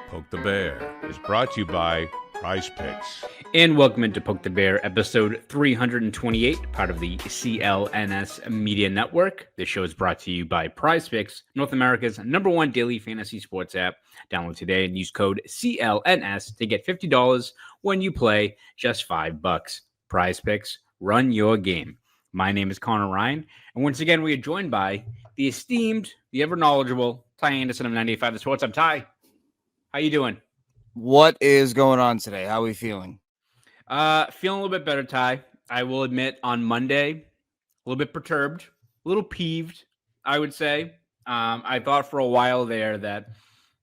Poke the Bear is brought to you by PrizePicks. And welcome into Poke the Bear, episode 328, part of the CLNS Media Network. This show is brought to you by PrizePicks, North America's #1 daily fantasy sports app. Download today and use code CLNS to get $50 when you play just $5. PrizePicks, run your game. My name is Conor Ryan, and once again, we are joined by the esteemed, the ever-knowledgeable Ty Anderson of 98.5 The Sports. I'm Ty. How you doing? What is going on today? How are we feeling? Feeling a little bit better, Ty. I will admit on Monday, a little bit perturbed, a little peeved, I would say. I thought for a while there that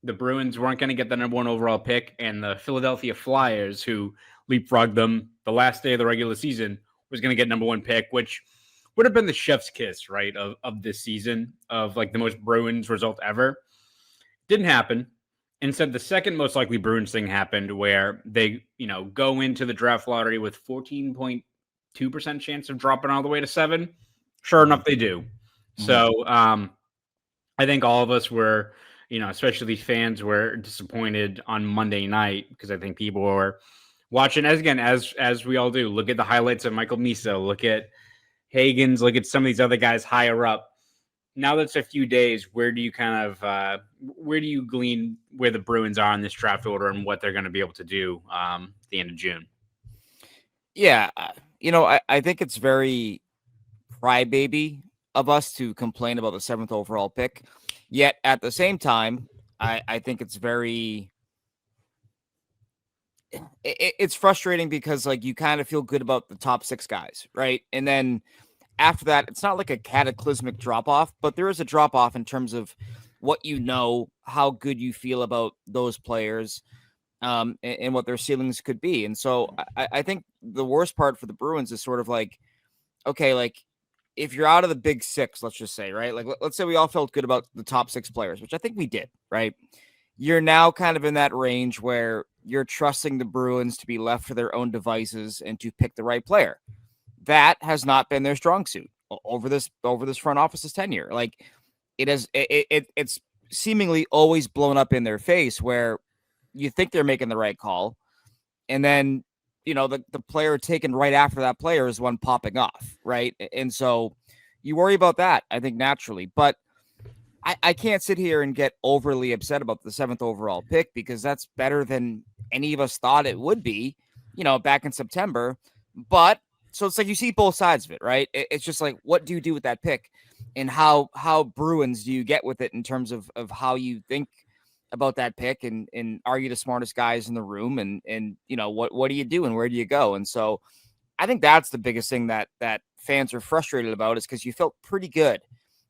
the Bruins weren't going to get the #1 overall pick, and the Philadelphia Flyers, who leapfrogged them the last day of the regular season, was going to get #1 pick, which would have been the chef's kiss, right, of this season, of like the most Bruins result ever. Didn't happen. Instead, the second most likely Bruins thing happened where they, go into the draft lottery with 14.2% chance of dropping all the way to 7. Sure enough, they do. So I think all of us were, especially fans, were disappointed on Monday night because I think people were watching, as we all do, look at the highlights of Michael Miso, look at Haggs, look at some of these other guys higher up. Now that it's a few days, where do you glean where the Bruins are in this draft order and what they're going to be able to do at the end of June? Yeah, I think it's very crybaby of us to complain about the 7th overall pick. Yet at the same time, I think it's it's frustrating because like you kind of feel good about the top 6 guys, right? And then after that, it's not like a cataclysmic drop-off, but there is a drop-off in terms of what how good you feel about those players, and what their ceilings could be. And so I think the worst part for the Bruins is sort of like, okay, like if you're out of the big 6, let's just say, right? Like, let's say we all felt good about the top 6 players, which I think we did, right? You're now kind of in that range where you're trusting the Bruins to be left to their own devices and to pick the right player. That has not been their strong suit over this front office's tenure. Like it's seemingly always blown up in their face where you think they're making the right call, and then the player taken right after that player is one popping off, right? And so you worry about that, I think, naturally. But I can't sit here and get overly upset about the 7th overall pick because that's better than any of us thought it would be, back in September. But so it's like you see both sides of it, right? It's just like, what do you do with that pick, and how Bruins do you get with it in terms of how you think about that pick, and are you the smartest guys in the room, and what do you do and where do you go? And so I think that's the biggest thing that fans are frustrated about, is because you felt pretty good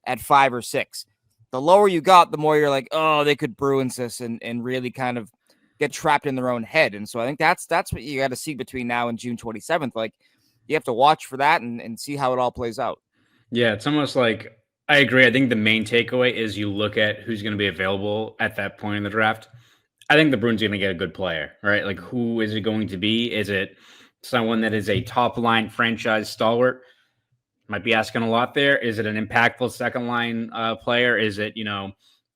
at 5 or 6. The lower you got, the more you're like, oh, they could Bruins this and really kind of get trapped in their own head. And so I think that's what you got to see between now and June 27th. Like, you have to watch for that and see how it all plays out. Yeah, it's almost like, I agree. I think the main takeaway is you look at who's going to be available at that point in the draft. I think the Bruins are going to get a good player, right? Like, who is it going to be? Is it someone that is a top-line franchise stalwart? Might be asking a lot there. Is it an impactful second-line player? Is it,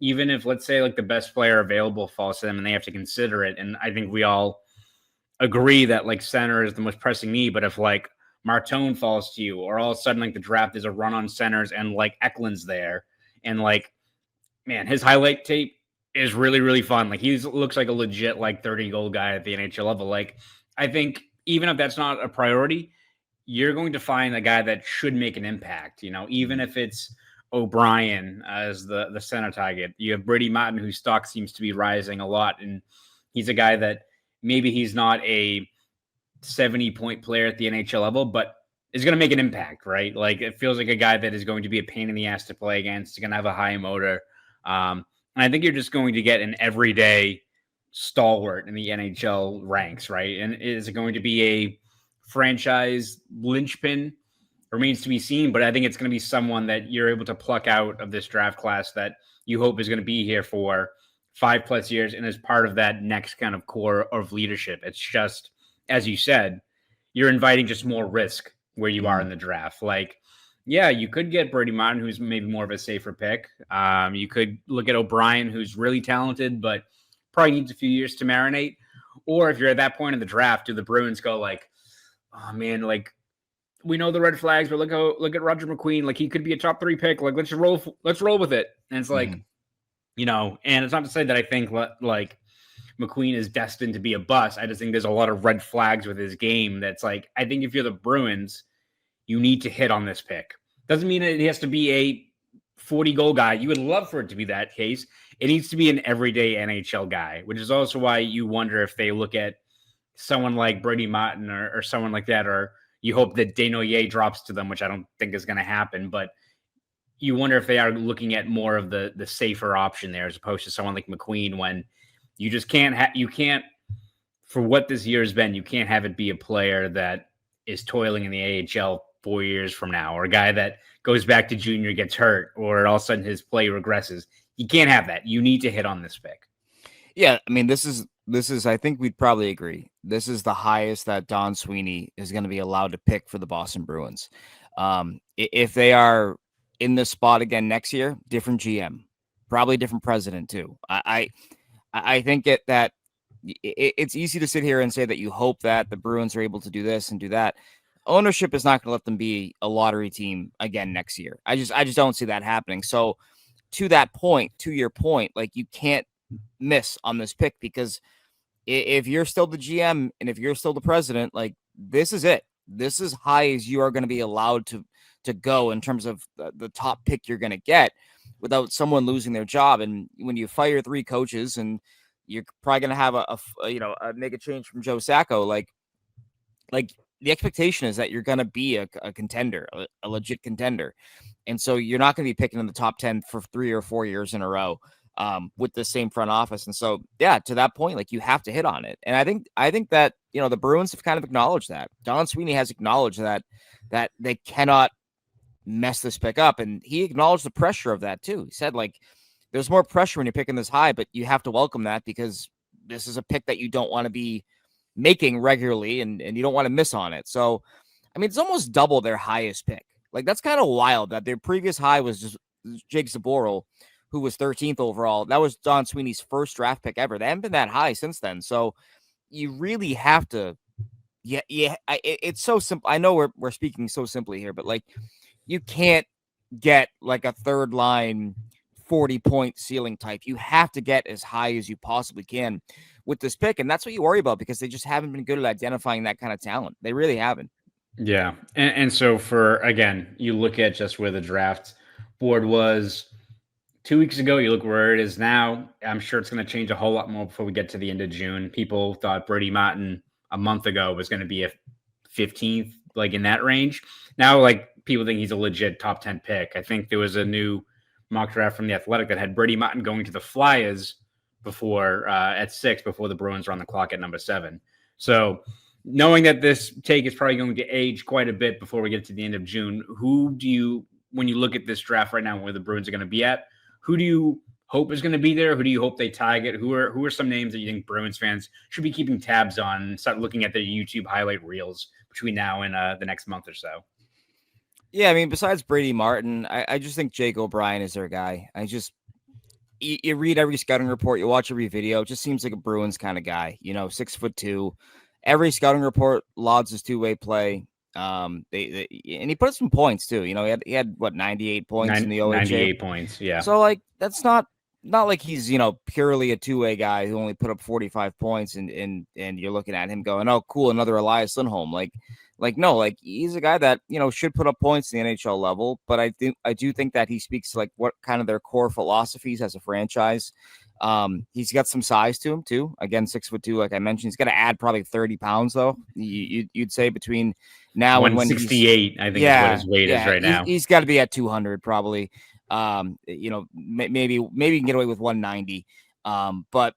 even if, let's say, like the best player available falls to them and they have to consider it, and I think we all agree that, like, center is the most pressing need, but if, like, Martone falls to you, or all of a sudden, like, the draft is a run on centers and, like, Eklund's there, and, like, man, his highlight tape is really, really fun. Like, he looks like a legit, like, 30-goal guy at the NHL level. Like, I think even if that's not a priority, you're going to find a guy that should make an impact, even if it's O'Brien as the center target. You have Brady Martin, whose stock seems to be rising a lot, and he's a guy that maybe he's not a 70-point player at the NHL level, but is going to make an impact, right? Like, it feels like a guy that is going to be a pain in the ass to play against. He's going to have a high motor. And I think you're just going to get an everyday stalwart in the NHL ranks, right? And is it going to be a franchise linchpin? Remains to be seen, but I think it's going to be someone that you're able to pluck out of this draft class that you hope is going to be here for 5+ years and is part of that next kind of core of leadership. It's just, as you said, you're inviting just more risk where you are in the draft. Like, yeah, you could get Brady Martin, who's maybe more of a safer pick. You could look at O'Brien, who's really talented, but probably needs a few years to marinate. Or if you're at that point in the draft, do the Bruins go like, oh man, like we know the red flags, but look at Roger McQueen, like he could be a top 3 pick. Like let's roll with it. And it's like, and it's not to say that I think like McQueen is destined to be a bust. I just think there's a lot of red flags with his game. That's like, I think if you're the Bruins, you need to hit on this pick. Doesn't mean it has to be a 40 goal guy. You would love for it to be that case. It needs to be an everyday NHL guy, which is also why you wonder if they look at someone like Brady Martin or someone like that, or you hope that Desnoyers drops to them, which I don't think is going to happen. But you wonder if they are looking at more of the safer option there as opposed to someone like McQueen, when you just can't for what this year has been, you can't have it be a player that is toiling in the AHL 4 years from now, or a guy that goes back to junior, gets hurt, or all of a sudden his play regresses. You can't have that. You need to hit on this pick. Yeah, I mean, this is I think we'd probably agree. This is the highest that Don Sweeney is going to be allowed to pick for the Boston Bruins. If they are in this spot again next year, different GM, probably different president too. I think it's easy to sit here and say that you hope that the Bruins are able to do this and do that. Ownership is not going to let them be a lottery team again next year. I just don't see that happening. So to your point, like you can't miss on this pick, because if you're still the GM and if you're still the president, like this is it. This is high as you are going to be allowed to go in terms of the top pick you're going to get without someone losing their job. And when you fire 3 coaches and you're probably going to have a make a change from Joe Sacco, like the expectation is that you're going to be a contender, a legit contender. And so you're not going to be picking in the top 10 for 3 or 4 years in a row with the same front office. And so, yeah, to that point, like you have to hit on it. And I think that, the Bruins have kind of acknowledged that. Don Sweeney has acknowledged that they cannot mess this pick up. And he acknowledged the pressure of that too. He said, like, there's more pressure when you're picking this high, but you have to welcome that because this is a pick that you don't want to be making regularly and you don't want to miss on it. So, I mean, it's almost double their highest pick. Like, that's kind of wild that their previous high was just Jake Zaboral, who was 13th overall. That was Don Sweeney's first draft pick ever. They haven't been that high since then. So you really have to, it's so simple. I know we're speaking so simply here, but like, you can't get like a third line 40-point ceiling type. You have to get as high as you possibly can with this pick. And that's what you worry about, because they just haven't been good at identifying that kind of talent. They really haven't. Yeah. And so again, you look at just where the draft board was 2 weeks ago, you look where it is now. I'm sure it's going to change a whole lot more before we get to the end of June. People thought Brady Martin a month ago was going to be a 15th, like in that range. Now, like, people think he's a legit top 10 pick. I think there was a new mock draft from The Athletic that had Brady Martin going to the Flyers before at 6, before the Bruins were on the clock at number 7. So knowing that this take is probably going to age quite a bit before we get to the end of June, when you look at this draft right now, where the Bruins are going to be at, who do you hope is going to be there? Who do you hope they target? Who are some names that you think Bruins fans should be keeping tabs on and start looking at their YouTube highlight reels between now and the next month or so? Yeah, I mean, besides Brady Martin, I just think Jake O'Brien is their guy. You read every scouting report, you watch every video. It just seems like a Bruins kind of guy, 6'2". Every scouting report lauds his two-way play. And he put up some points too. He had what, 98 points in the OHA. 98 points, yeah. So like that's not like he's purely a two-way guy who only put up 45 points and you're looking at him going, oh cool, another Elias Lindholm. Like no, like he's a guy that should put up points in the NHL level, but I do think that he speaks to like what kind of their core philosophies as a franchise. He's got some size to him too. Again, 6'2", like I mentioned. He's got to add probably 30 pounds though. You'd say between now and when 168, I think is what his weight is right now. He's got to be at 200 probably. Maybe you can get away with 190. But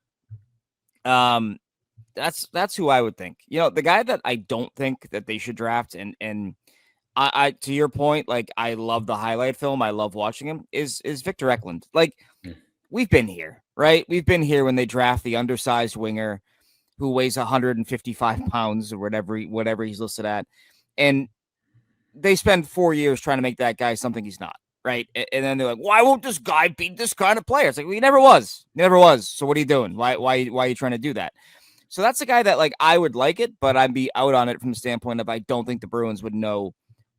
that's who I would think. The guy that I don't think that they should draft, and I to your point, like I love the highlight film. I love watching him. Is Victor Eklund. Like we've been here, right? We've been here when they draft the undersized winger who weighs 155 pounds or whatever he's listed at, and they spend 4 years trying to make that guy something he's not. right? And then they're like, why won't this guy beat this kind of player? It's like, well, he never was. Never was. So what are you doing? Why are you trying to do that? So that's a guy that, like, I would like it, but I'd be out on it from the standpoint of I don't think the Bruins would know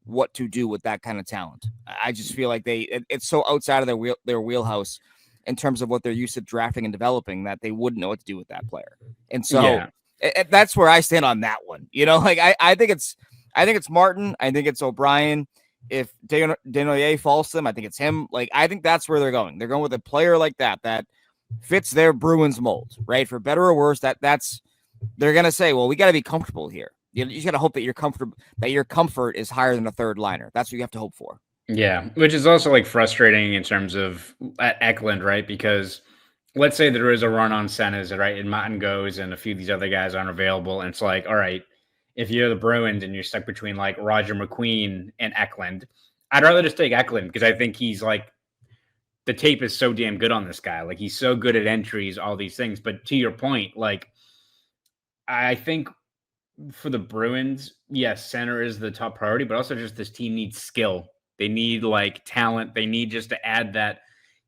what to do with that kind of talent. I just feel like it's so outside of their wheelhouse in terms of what they're used to drafting and developing that they wouldn't know what to do with that player. And so that's where I stand on that one. You know, like I think it's Martin. I think it's O'Brien. If Desnoyers falls to them, I think it's him. Like, I think that's where they're going. They're going with a player like that fits their Bruins mold, right? For better or worse, that's they're gonna say, well, we got to be comfortable here. You just got to hope that your comfort is higher than a third liner. That's what you have to hope for. Yeah, which is also like frustrating in terms of at Eklund, right? Because let's say there is a run on centers, right? And Martin goes and a few of these other guys aren't available. And it's like, all right, if you're the Bruins and you're stuck between like Roger McQueen and Eklund, I'd rather just take Eklund because I think he's like, the tape is so damn good on this guy. Like, he's so good at entries, all these things. But to your point, like, I think for the Bruins, yes, center is the top priority, but also just this team needs skill. They need like talent. They need just to add that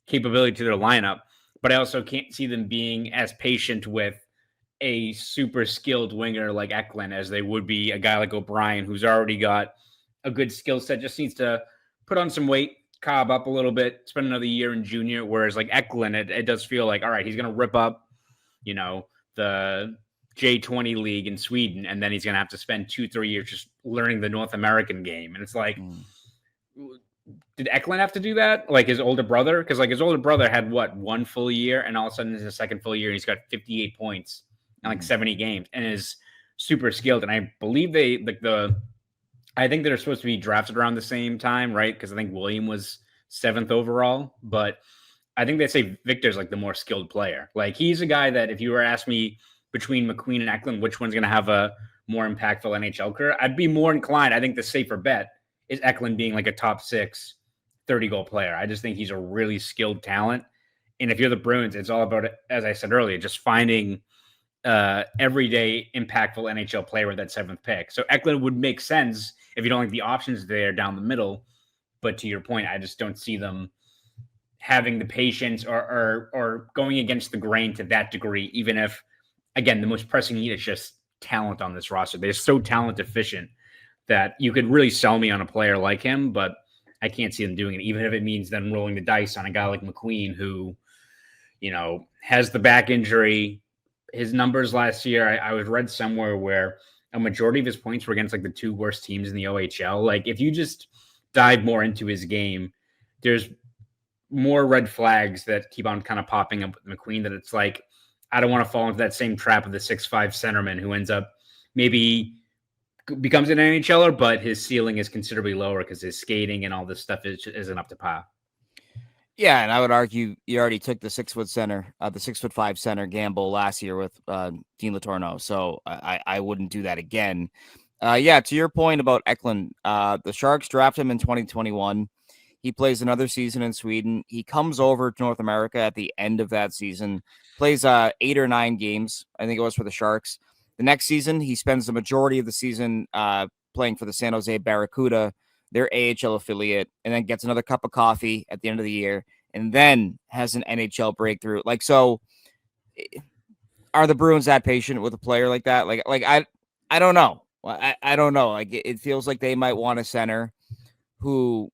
capability to their lineup. But I also can't see them being as patient with a super skilled winger like Eklund as they would be a guy like O'Brien, who's already got a good skill set, just needs to put on some weight, cob up a little bit, spend another year in junior. Whereas like Eklund, it does feel like, all right, he's going to rip up, the J20 league in Sweden, and then he's going to have to spend 2-3 years just learning the North American game. And it's like, did Eklund have to do that? Like his older brother? Because like his older brother had one full year, and all of a sudden his second full year, he's got 58 points in like 70 games and is super skilled. And I believe I think they're supposed to be drafted around the same time, right? Because I think William was 7th overall, but I think they say Victor's like the more skilled player. Like, he's a guy that if you were to ask me between McQueen and Eklund, which one's going to have a more impactful NHL career, I'd be more inclined. I think the safer bet is Eklund being like a top 6, 30-goal player. I just think he's a really skilled talent. And if you're the Bruins, it's all about, as I said earlier, just finding everyday impactful NHL player with that 7th pick. So Eklund would make sense if you don't like the options there down the middle. But to your point, I just don't see them having the patience or going against the grain to that degree, even if, again, the most pressing need is just talent on this roster. They're so talent efficient that you could really sell me on a player like him, but I can't see them doing it, even if it means them rolling the dice on a guy like McQueen who, has the back injury. His numbers last year, I was read somewhere where a majority of his points were against like the 2 worst teams in the OHL. Like, if you just dive more into his game, there's more red flags that keep on kind of popping up with McQueen that it's like, I don't want to fall into that same trap of the 6'5" centerman who ends up maybe becomes an NHLer, but his ceiling is considerably lower because his skating and all this stuff isn't up to par. Yeah, and I would argue you already took the 6-foot center, the 6'5" center gamble last year with Dean Letourneau, so I wouldn't do that again. To your point about Eklund, the Sharks draft him in 2021. He plays another season in Sweden. He comes over to North America at the end of that season, plays 8 or 9 games, I think it was, for the Sharks. The next season, he spends the majority of the season playing for the San Jose Barracuda, their AHL affiliate, and then gets another cup of coffee at the end of the year, and then has an NHL breakthrough. Like, so are the Bruins that patient with a player like that? Like I don't know. I don't know. Like, it feels like they might want a center who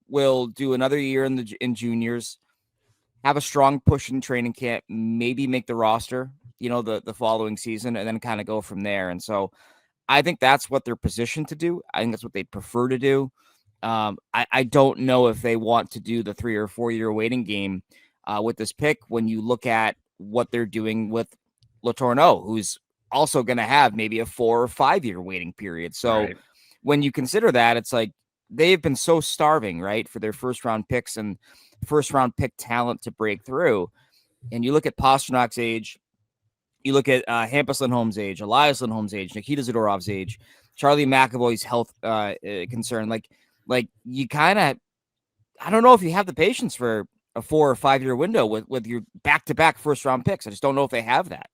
will do another year in juniors, have a strong push in training camp, maybe make the roster, the following season, and then kind of go from there. And so I think that's what they're positioned to do. I think that's what they prefer to do. I don't know if they want to do the 3 or 4 year waiting game with this pick when you look at what they're doing with Letourneau, who's also going to have maybe a 4 or 5 year waiting period. So when you consider that, it's like they've been so starving, right, for their first round picks and first round pick talent to break through. And you look at Pasternak's age, you look at Hampus Lindholm's age, Elias Lindholm's age, Nikita Zadorov's age, Charlie McAvoy's health concern. Like you kind of, I don't know if you have the patience for a 4 or 5 year window with your back-to-back first round picks. I just don't know if they have that.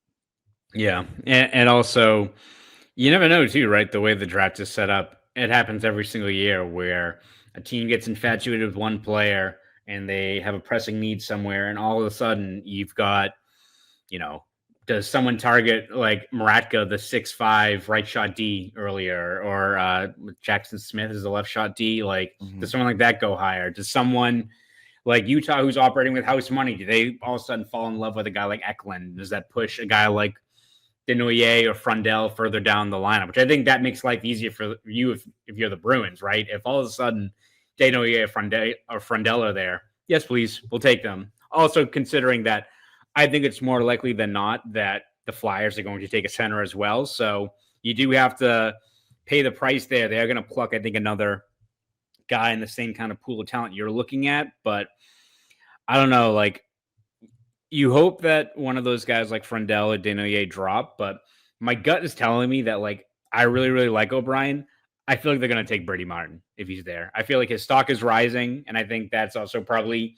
Yeah. And also, you never know too, right? The way the draft is set up, it happens every single year where a team gets infatuated with one player and they have a pressing need somewhere, and all of a sudden you've got, does someone target like Maratka, the 6'5" right shot D earlier, or Jackson Smith is the left shot D? Like, does someone like that go higher? Does someone like Utah, who's operating with house money, do they all of a sudden fall in love with a guy like Eklund? Does that push a guy like Desnoyers or Frundell further down the lineup? Which I think that makes life easier for you if you're the Bruins, right? If all of a sudden Desnoyers or Frundell are there, yes, please, we'll take them. Also considering that I think it's more likely than not that the Flyers are going to take a center as well. So you do have to pay the price there. They're going to pluck, I think, another guy in the same kind of pool of talent you're looking at. But I don't know, like, you hope that one of those guys like Frundell or Desnoyers drop, but my gut is telling me that, like, I really, really like O'Brien. I feel like they're going to take Brady Martin if he's there. I feel like his stock is rising, and I think that's also probably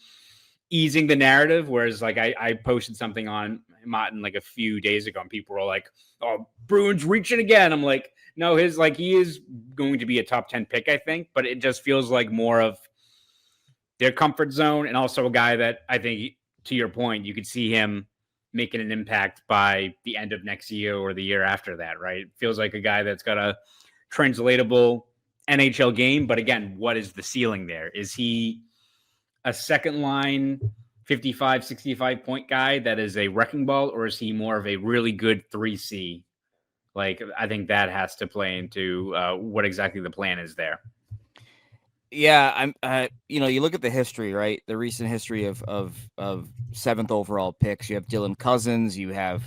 easing the narrative. Whereas, like, I posted something on Martin like a few days ago, and people were like, "Oh, Bruins reaching again." I'm like, no, he is going to be a top 10 pick, I think, but it just feels like more of their comfort zone, and also a guy that I think, to your point, you could see him making an impact by the end of next year or the year after that, right? It feels like a guy that's got a translatable NHL game, but again, what is the ceiling there? Is he a second line 55, 65 point guy that is a wrecking ball, or is he more of a really good 3C? Like, I think that has to play into what exactly the plan is there. Yeah, you look at the history, right? The recent history of seventh overall picks. You have Dylan Cousins, you have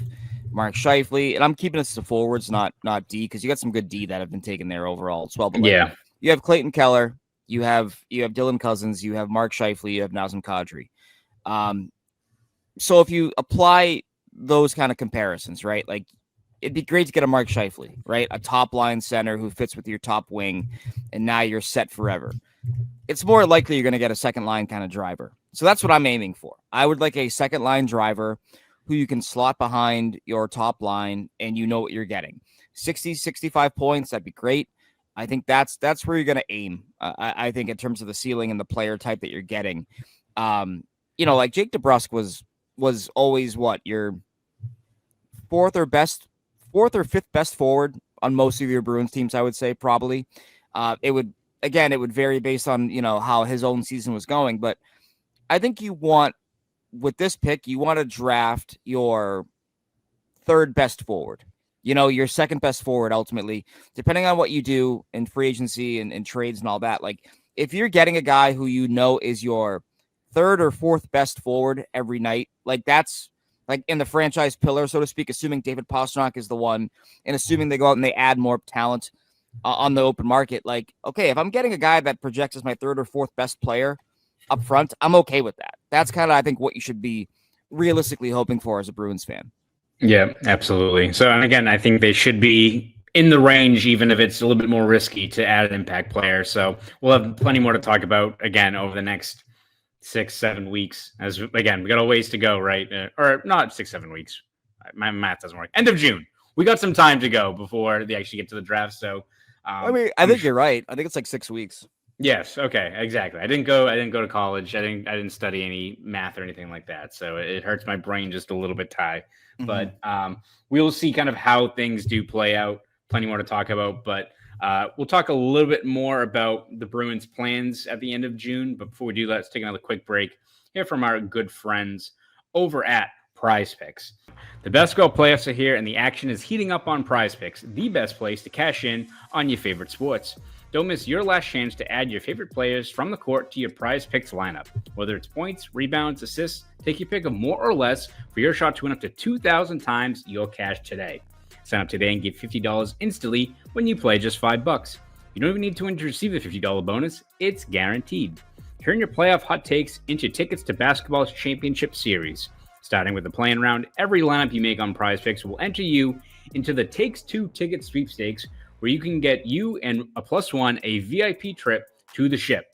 Mark Scheifele, and I'm keeping this to forwards, not D, because you got some good D that have been taken there overall as well. But yeah, you have Clayton Keller, you have Dylan Cousins, you have Mark Scheifele, you have Nazem Kadri. So if you apply those kind of comparisons, right? Like, it'd be great to get a Mark Scheifele, right? A top line center who fits with your top wing, and now you're set forever. It's more likely you're going to get a second line kind of driver. So that's what I'm aiming for. I would like a second line driver who you can slot behind your top line, and you know what you're getting. 60, 65 points, that'd be great. I think that's where you're going to aim. I think in terms of the ceiling and the player type that you're getting. Like Jake DeBrusk was always what, your fourth or fifth best forward on most of your Bruins teams, I would say, probably. It would vary based on, how his own season was going. But I think with this pick, you want to draft your third best forward, your second best forward, ultimately, depending on what you do in free agency and trades and all that. Like, if you're getting a guy who is your third or fourth best forward every night, like, that's like in the franchise pillar, so to speak, assuming David Pastrnak is the one, and assuming they go out and they add more talent on the open market. Like, okay, if I'm getting a guy that projects as my third or fourth best player up front, I'm okay with that. That's kind of, I think, what you should be realistically hoping for as a Bruins fan. Yeah, absolutely. So, and again, I think they should be in the range, even if it's a little bit more risky to add an impact player. So we'll have plenty more to talk about, again, over the next 6-7 weeks. As again, we got a ways to go, right? Or not 6-7 weeks. My math doesn't work. End of June. We got some time to go before they actually get to the draft. So, I think you're right. I think it's like 6 weeks. Yes. Okay. Exactly. I didn't go to college. I didn't study any math or anything like that. So it hurts my brain just a little bit, Ty. Mm-hmm. But we'll see kind of how things do play out. Plenty more to talk about, but we'll talk a little bit more about the Bruins' plans at the end of June. But before we do that, let's take another quick break. Hear from our good friends over at PrizePicks. The basketball playoffs are here, and the action is heating up on PrizePicks, the best place to cash in on your favorite sports. Don't miss your last chance to add your favorite players from the court to your PrizePicks lineup. Whether it's points, rebounds, assists, take your pick of more or less for your shot to win up to 2,000 times your cash today. Sign up today and get $50 instantly when you play just $5. You don't even need to win to receive the $50 bonus. It's guaranteed. Turn your playoff hot takes into tickets to basketball's championship series. Starting with the play-in round, every lineup you make on PrizePicks will enter you into the Takes Two ticket sweepstakes, where you can get you and a +1 a VIP trip to the ship.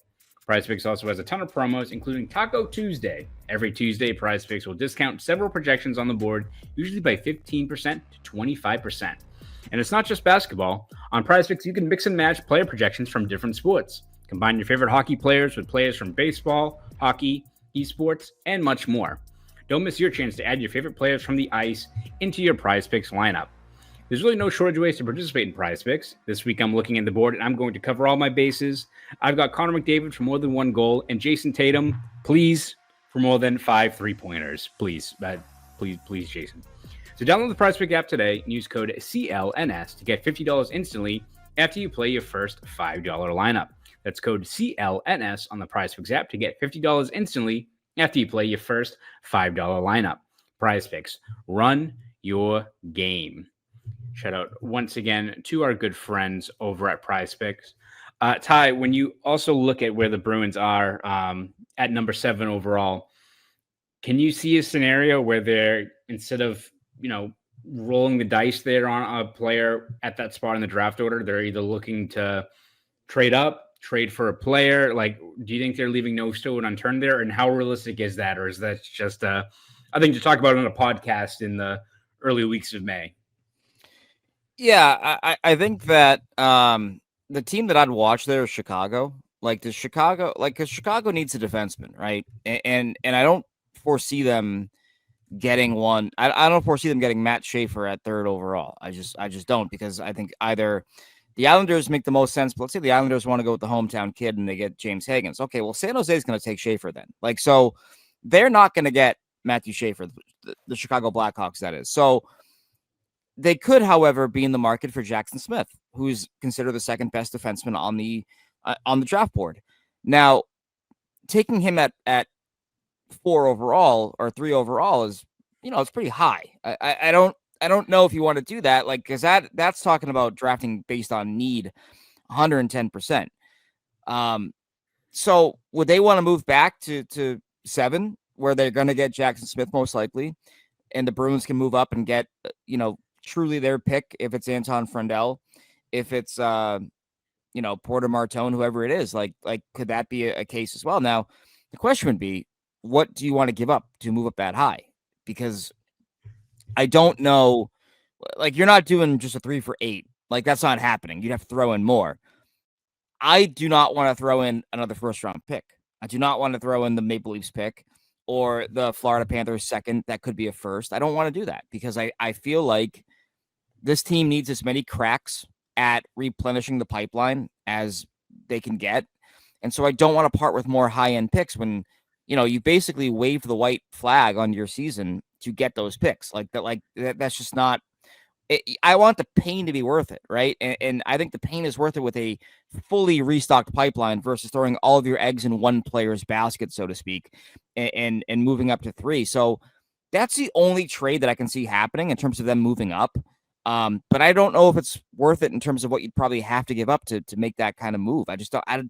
PrizePicks also has a ton of promos, including Taco Tuesday. Every Tuesday, PrizePicks will discount several projections on the board, usually by 15% to 25%. And it's not just basketball. On PrizePicks, you can mix and match player projections from different sports. Combine your favorite hockey players with players from baseball, hockey, esports, and much more. Don't miss your chance to add your favorite players from the ice into your PrizePicks lineup. There's really no shortage of ways to participate in PrizePicks. This week I'm looking at the board and I'm going to cover all my bases. I've got Connor McDavid for more than 1 goal and Jason Tatum, please, for more than 5 3-pointers. Please, Jason. So download the PrizePicks app today and use code CLNS to get $50 instantly after you play your first $5 lineup. That's code CLNS on the PrizePicks app to get $50 instantly after you play your first $5 lineup. PrizePicks, run your game. Shout out once again to our good friends over at PrizePicks. Ty, when you also look at where the Bruins are at number 7 overall, can you see a scenario where they're, instead of, rolling the dice there on a player at that spot in the draft order, they're either looking to trade up, trade for a player? Like, do you think they're leaving no stone unturned there? And how realistic is that? Or is that just a thing to talk about on a podcast in the early weeks of May? Yeah, I think that the team that I'd watch there is Chicago. Because Chicago needs a defenseman, right? And I don't foresee them getting one. I don't foresee them getting Matt Schaefer at 3rd overall. I just don't, because I think either the Islanders make the most sense. But let's say the Islanders want to go with the hometown kid and they get James Haggs. Okay, well, San Jose is going to take Schaefer then. So they're not going to get Matthew Schaefer, the Chicago Blackhawks, that is. So they could, however, be in the market for Jackson Smith, who's considered the 2nd best defenseman on the draft board. Now, taking him at 4 overall or 3 overall is, it's pretty high. I don't know if you want to do that, because that's talking about drafting based on need, 110%. So would they want to move back to 7, where they're going to get Jackson Smith most likely, and the Bruins can move up and get, truly their pick, if it's Anton Frundell, if it's Porter Martone, whoever it is, could that be a case as well? Now, the question would be, what do you want to give up to move up that high? Because I don't know, you're not doing just a 3 for 8. That's not happening. You'd have to throw in more. I do not want to throw in another 1st-round pick. I do not want to throw in the Maple Leafs pick or the Florida Panthers 2nd. That could be a 1st. I don't want to do that, because I feel like this team needs as many cracks at replenishing the pipeline as they can get. And so I don't want to part with more high-end picks when, you basically waved the white flag on your season to get those picks. That's just not it. I want the pain to be worth it, right? And I think the pain is worth it with a fully restocked pipeline versus throwing all of your eggs in one player's basket, so to speak, and moving up to 3. So that's the only trade that I can see happening in terms of them moving up. But I don't know if it's worth it in terms of what you'd probably have to give up to make that kind of move. I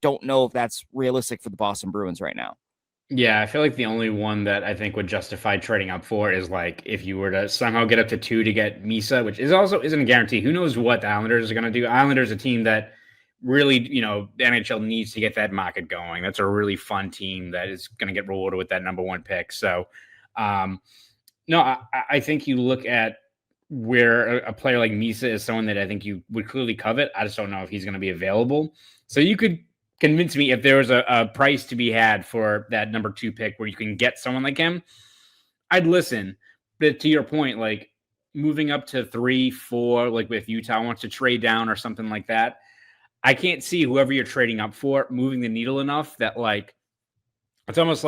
don't know if that's realistic for the Boston Bruins right now. Yeah, I feel like the only one that I think would justify trading up for is if you were to somehow get up to 2 to get Misa, which isn't a guarantee. Who knows what the Islanders are going to do? Islanders are a team that really, the NHL needs to get that market going. That's a really fun team that is going to get rewarded with that number 1 pick. So, no, I think you look at where a player like Misa is someone that I think you would clearly covet. I just don't know if he's going to be available. So you could convince me if there was a price to be had for that number 2 pick where you can get someone like him, I'd listen. But to your point, moving up to 3, 4, if Utah wants to trade down or something like that, I can't see whoever you're trading up for moving the needle enough that it's almost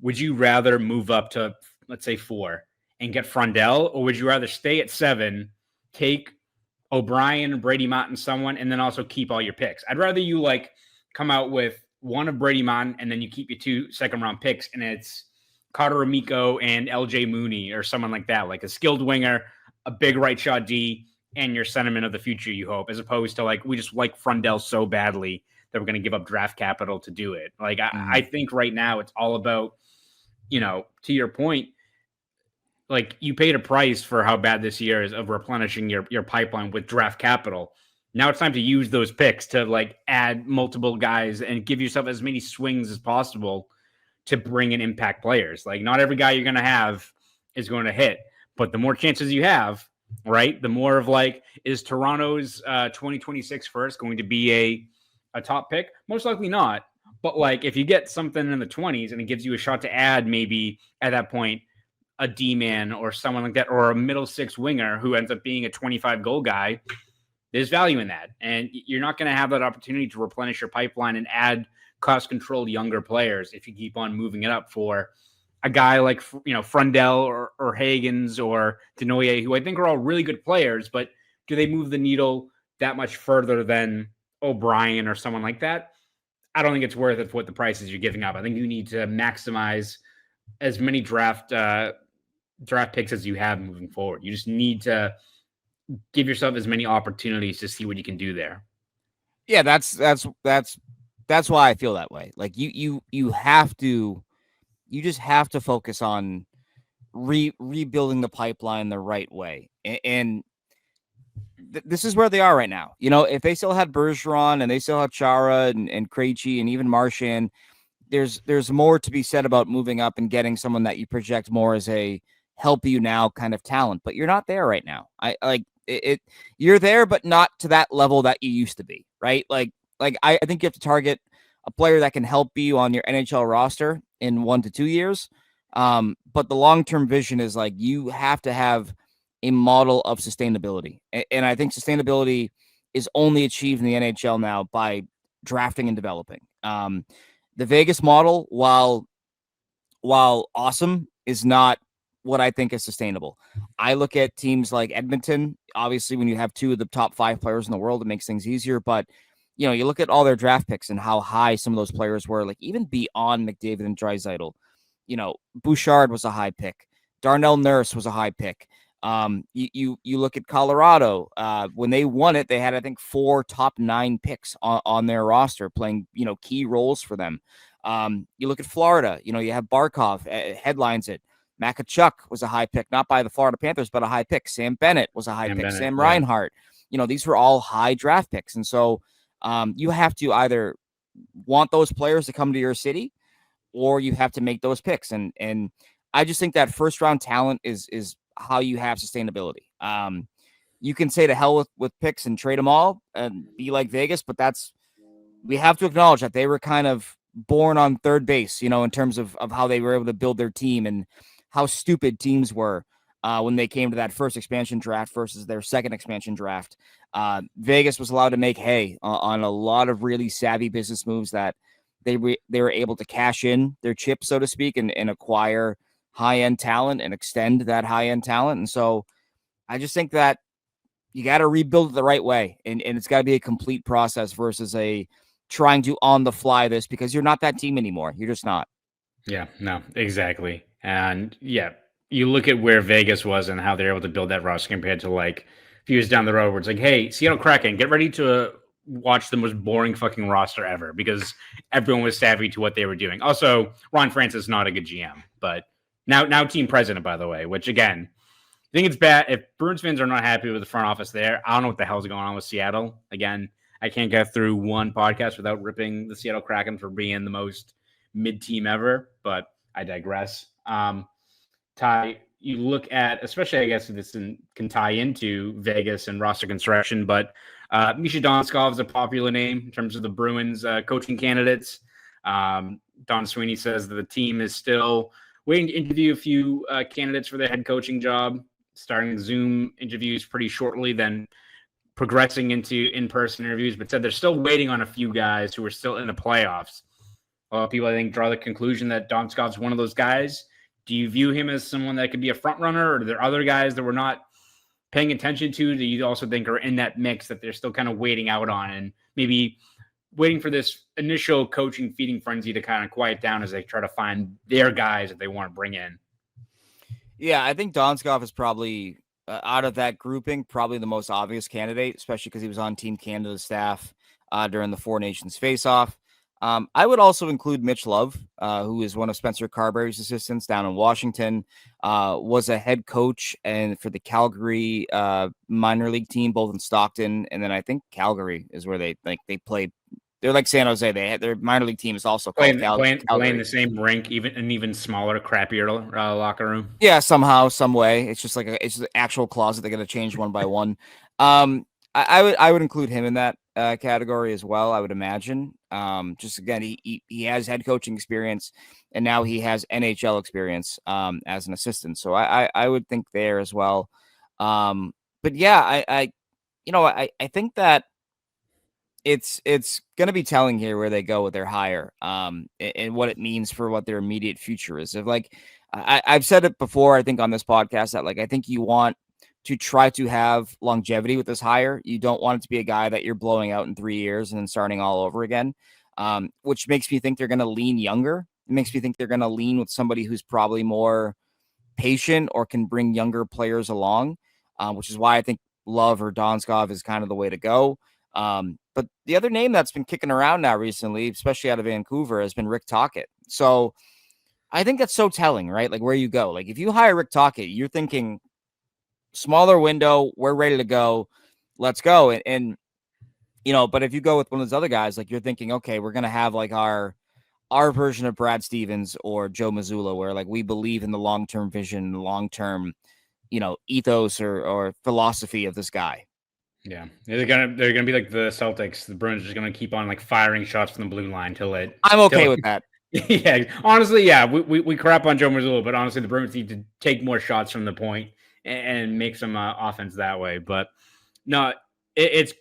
would you rather move up to, let's say, 4 and get Frundell, or would you rather stay at 7, take O'Brien, Brady Mott, someone, and then also keep all your picks? I'd rather you come out with one of Brady Mott, and then you keep your 2 second-round picks, and it's Carter Amico and LJ Mooney or someone like that, a skilled winger, a big right shot D, and your sentiment of the future, you hope, as opposed to we just like Frundell so badly that we're going to give up draft capital to do it. I think right now it's all about, to your point, you paid a price for how bad this year is of replenishing your pipeline with draft capital. Now it's time to use those picks to add multiple guys and give yourself as many swings as possible to bring in impact players. Not every guy you're going to have is going to hit, but the more chances you have, right, the more of is Toronto's 2026 first going to be a top pick? Most likely not. But like if you get something in the 20s and it gives you a shot to add maybe at that point a D-man or someone like that, or a middle six winger who ends up being a 25 goal guy, there's value in that. And you're not going to have that opportunity to replenish your pipeline and add cost-controlled younger players if you keep on moving it up for a guy like, Frundell or Hagens or Denoyer, who I think are all really good players, but do they move the needle that much further than O'Brien or someone like that? I don't think it's worth it for what the prices you're giving up. I think you need to maximize as many draft picks as you have moving forward. You just need to give yourself as many opportunities to see what you can do there. Yeah, that's why I feel that way. Like you just have to focus on rebuilding the pipeline the right way. And this is where they are right now. If they still had Bergeron and they still have Chara and Krejci and even Marchand, there's more to be said about moving up and getting someone that you project more as a help you now kind of talent. But you're not there right now. You're there, but not to that level that you used to be, right? Like I think you have to target a player that can help you on your NHL roster in 1 to 2 years. But the long-term vision is like you have to have a model of sustainability. And I think sustainability is only achieved in the NHL now by drafting and developing. The Vegas model, while awesome, is not what I think is sustainable. I look at teams like Edmonton. Obviously, when you have 2 of the top 5 players in the world, it makes things easier. But, you look at all their draft picks and how high some of those players were, like even beyond McDavid and Draisaitl. Bouchard was a high pick. Darnell Nurse was a high pick. You look at Colorado. When they won it, they had, I think, 4 top 9 picks on their roster playing, key roles for them. You look at Florida. You have Barkov headlines it. Makachuk was a high pick, not by the Florida Panthers, but a high pick. Sam Bennett was a high pick. Sam Reinhart. These were all high draft picks. And so you have to either want those players to come to your city or you have to make those picks. And I just think that first round talent is how you have sustainability. You can say to hell with picks and trade them all and be like Vegas, but we have to acknowledge that they were kind of born on third base, in terms of how they were able to build their team and how stupid teams were when they came to that first expansion draft versus their second expansion draft. Vegas was allowed to make hay on a lot of really savvy business moves that they were able to cash in their chip, so to speak, and acquire high-end talent and extend that high-end talent. And so I just think that you got to rebuild it the right way. And it's got to be a complete process versus trying to on the fly this, because you're not that team anymore. You're just not. Yeah, no, exactly. And yeah, you look at where Vegas was and how they're able to build that roster compared to like a few years down the road where it's like, hey, Seattle Kraken, get ready to watch the most boring fucking roster ever because everyone was savvy to what they were doing. Also, Ron Francis is not a good GM, but now team president, by the way, which again, I think it's bad. If Bruins fans are not happy with the front office there, I don't know what the hell's going on with Seattle. Again, I can't get through one podcast without ripping the Seattle Kraken for being the most mid-team ever, but I digress. Ty, you look at, especially I guess this can tie into Vegas and roster construction, but Misha Donskov is a popular name in terms of the Bruins coaching candidates. Don Sweeney says that the team is still waiting to interview a few candidates for their head coaching job, starting Zoom interviews pretty shortly, then progressing into in-person interviews, but said they're still waiting on a few guys who are still in the playoffs. A lot of people, I think, draw the conclusion that Donskov's one of those guys. Do you view him as someone that could be a front runner, or are there other guys that we're not paying attention to that you also think are in that mix that they're still kind of waiting out on and maybe waiting for this initial coaching feeding frenzy to kind of quiet down as they try to find their guys that they want to bring in? Yeah, I think Donskov is probably, out of that grouping, probably the most obvious candidate, especially because he was on Team Canada's staff during the Four Nations face-off. I would also include Mitch Love, who is one of Spencer Carberry's assistants down in Washington, was a head coach and for the Calgary minor league team, both in Stockton, and then I think Calgary is where they played. They're like San Jose. Their minor league team is also called playing the same rink, even smaller, crappier locker room. Yeah, somehow, some way. It's just like it's an actual closet. They got to change one by one. I would include him in that. category as well, I would imagine. Just again, he has head coaching experience, and now he has NHL experience as an assistant. So I would think there as well. But yeah, I think that it's going to be telling here where they go with their hire, and what it means for what their immediate future is. If like I've said it before, I think on this podcast that like I think you want to try to have longevity with this hire. You don't want it to be a guy that you're blowing out in 3 years and then starting all over again, which makes me think they're going to lean younger. It makes me think they're going to lean with somebody who's probably more patient or can bring younger players along, which is why I think Love or Donskov is kind of the way to go. But the other name that's been kicking around now recently, especially out of Vancouver, has been Rick Tocchet. So I think that's so telling, right? Like where you go. Like if you hire Rick Tocchet, you're thinking smaller window, we're ready to go, let's go. And but if you go with one of those other guys, like you're thinking, okay, we're gonna have like our version of Brad Stevens or Joe Mazzulla, where like we believe in the long-term vision, the long-term, ethos or philosophy of this guy. Yeah, they're gonna be like the Celtics. The Bruins are just gonna keep on like firing shots from the blue line till it. I'm okay with that. Yeah, honestly, yeah, we crap on Joe Mazzulla, but honestly, the Bruins need to take more shots from the point and make some offense that way. But no, it's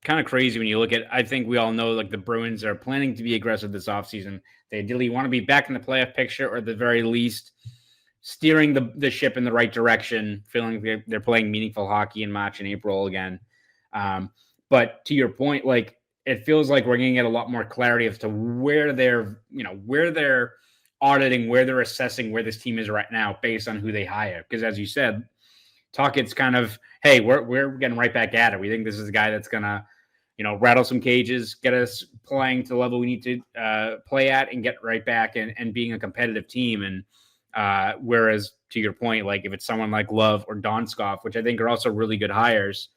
kind of crazy when you look at. I think we all know like the Bruins are planning to be aggressive this offseason. They ideally want to be back in the playoff picture, or at the very least, steering the ship in the right direction, feeling like they're playing meaningful hockey in March and April again. But to your point, like it feels like we're going to get a lot more clarity as to where they're auditing, where they're assessing where this team is right now based on who they hire. Because as you said, Tocchett's kind of, hey, we're getting right back at it. We think this is a guy that's going to, rattle some cages, get us playing to the level we need to play at and get right back and being a competitive team. And whereas to your point, like if it's someone like Love or Donskov, which I think are also really good hires,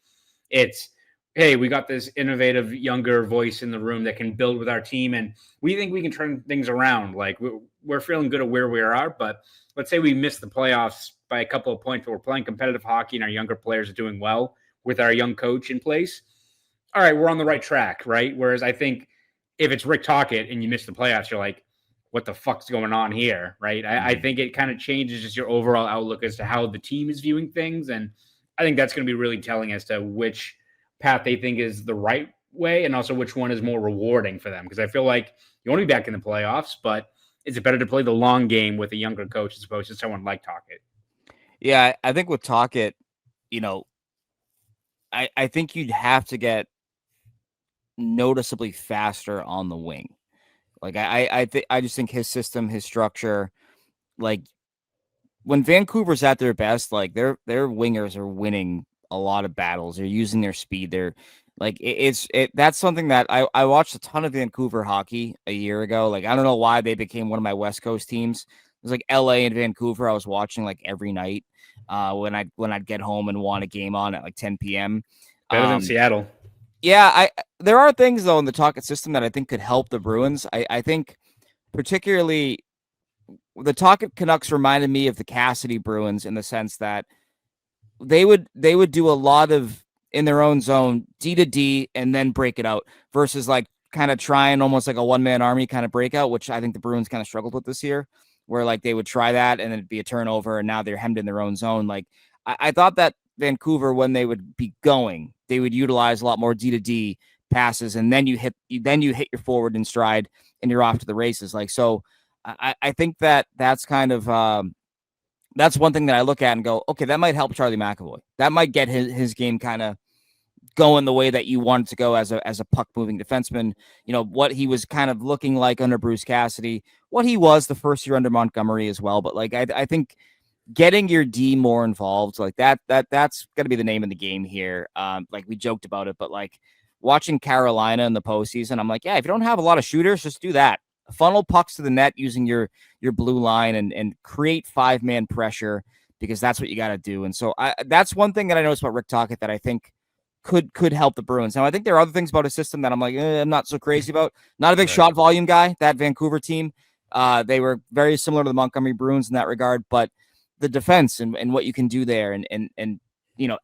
it's, hey, we got this innovative younger voice in the room that can build with our team, and we think we can turn things around. Like we're feeling good at where we are, but let's say we miss the playoffs by a couple of points, but we're playing competitive hockey and our younger players are doing well with our young coach in place. All right, we're on the right track, right? Whereas I think if it's Rick Tocchet and you miss the playoffs, you're like, what the fuck's going on here, right? I think it kind of changes just your overall outlook as to how the team is viewing things, and I think that's going to be really telling as to which path they think is the right way and also which one is more rewarding for them. Because I feel like you want to be back in the playoffs, but is it better to play the long game with a younger coach as opposed to someone like Tocchet? Yeah, I think with Tocchet, I think you'd have to get noticeably faster on the wing. Like I just think his system, his structure, like when Vancouver's at their best, like their wingers are winning a lot of battles. They're using their speed. They're like that's something that I watched a ton of Vancouver hockey a year ago. Like I don't know why they became one of my West Coast teams. It was like LA and Vancouver. I was watching like every night when I'd get home and want a game on at like 10 p.m. Better than Seattle. Yeah, there are things though in the Tocchet system that I think could help the Bruins. I think particularly the Tocchet Canucks reminded me of the Cassidy Bruins in the sense that they would do a lot of in their own zone D to D and then break it out versus like kind of trying almost like a one-man army kind of breakout, which I think the Bruins kind of struggled with this year, where like they would try that and then it'd be a turnover and now they're hemmed in their own zone. Like I thought that Vancouver, when they would be going, they would utilize a lot more D to D passes, and then you hit your forward in stride, and you're off to the races. Like so, I think that's kind of that's one thing that I look at and go, okay, that might help Charlie McAvoy. That might get his game kind of going the way that you want it to go as a puck moving defenseman. What he was kind of looking like under Bruce Cassidy, what he was the first year under Montgomery as well. But like I think getting your D more involved, like that's going to be the name of the game here. Like we joked about it, but like watching Carolina in the postseason, I'm like, yeah, if you don't have a lot of shooters, just do that. Funnel pucks to the net using your blue line and create 5-man pressure, because that's what you got to do. And so that's one thing that I noticed about Rick Tocchet that I think could help the Bruins. Now, I think there are other things about his system that I'm like, I'm not so crazy about. Not a big shot volume guy, that Vancouver team. They were very similar to the Montgomery Bruins in that regard, but the defense and what you can do there and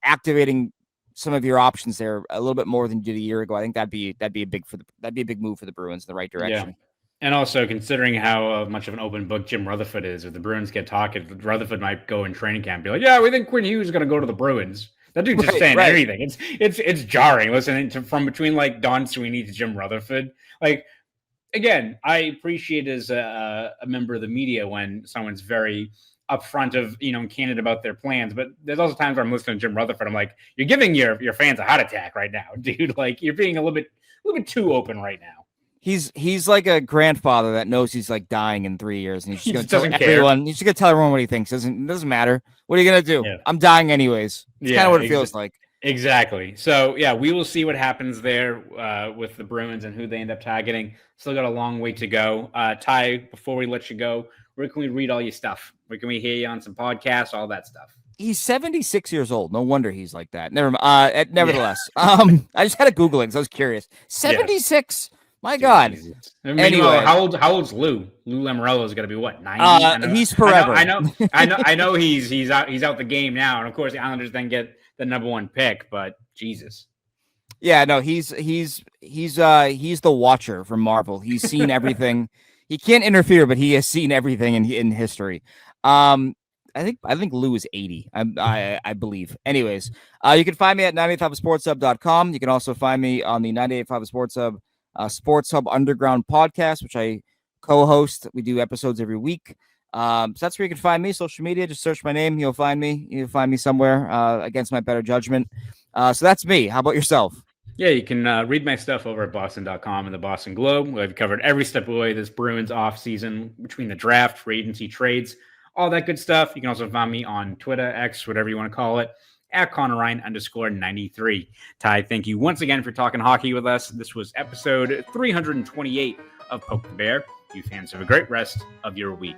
activating some of your options there a little bit more than you did a year ago. I think that'd be a big move for the Bruins in the right direction. Yeah. And also considering how much of an open book Jim Rutherford is, if the Bruins get talking, Rutherford might go in training camp and be like, "Yeah, we think Quinn Hughes is going to go to the Bruins." That dude just saying anything. It's jarring listening to from between like Don Sweeney to Jim Rutherford. Like, again, I appreciate as a member of the media when someone's very upfront of, candid about their plans. But there's also times where I'm listening to Jim Rutherford. I'm like, you're giving your fans a heart attack right now, dude. Like, you're being a little bit too open right now. He's like a grandfather that knows he's like dying in 3 years, and he's just gonna tell everyone. He's just gonna tell everyone what he thinks. Doesn't matter. What are you gonna do? Yeah. I'm dying anyways. It's kind of what it feels like. Exactly. So yeah, we will see what happens there with the Bruins and who they end up targeting. Still got a long way to go. Ty, before we let you go, where can we read all your stuff? Where can we hear you on some podcasts? All that stuff. He's 76 years old. No wonder he's like that. Nevertheless, I just had to Google it because I was curious. 76. Yeah. My God. Anyway, how old's Lou? Lou Lamoriello is going to be what, 90? He's forever. I know he's out the game now, and of course the Islanders then get the number 1 pick. But Jesus. Yeah, no, he's the Watcher from Marvel. He's seen everything. He can't interfere, but he has seen everything in history. I think Lou is 80. I believe. Anyways, you can find me at 985sportshub.com. You can also find me on the 985 Sports Hub. Sports Hub Underground podcast, which I co-host. We do episodes every week. So that's where you can find me. Social media, just search my name. You'll find me. You'll find me somewhere against my better judgment. So that's me. How about yourself? Yeah, you can read my stuff over at Boston.com and the Boston Globe. I've covered every step of the way this Bruins off season between the draft, free agency, trades, all that good stuff. You can also find me on Twitter, X, whatever you want to call it, at Conor Ryan _93. Ty, thank you once again for talking hockey with us. This was episode 328 of Poke the Bear. You fans have a great rest of your week.